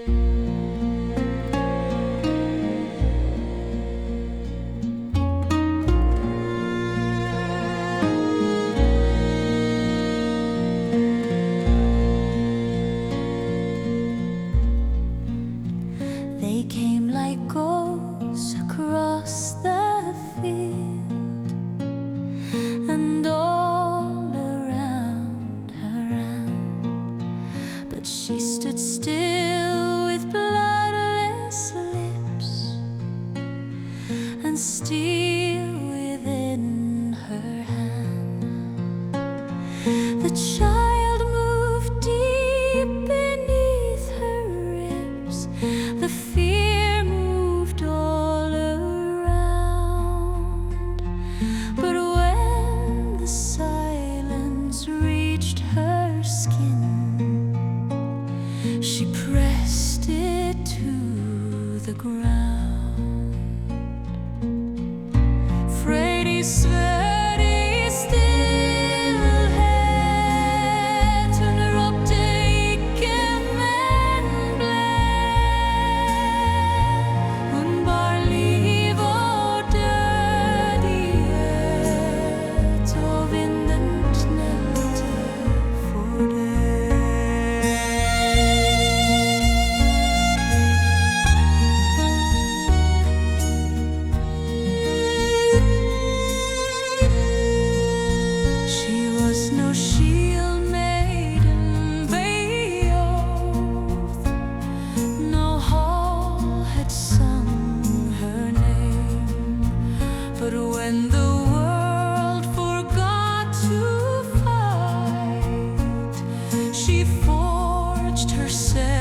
They came like ghosts across the field, and all around her ran, but she stood still with bloodless lips and steel within her hand. The child moved deep beneath her ribs. The fear moved all around, but when the silence reached her skin, she pressed it to the ground. Freydís sverði stillhet under optiken men blev. Hon bar liv och död i ett, och vinden knäppte för det. She was no shield maiden by oath, no hall had sung her name. But when the world forgot to fight, she forged herself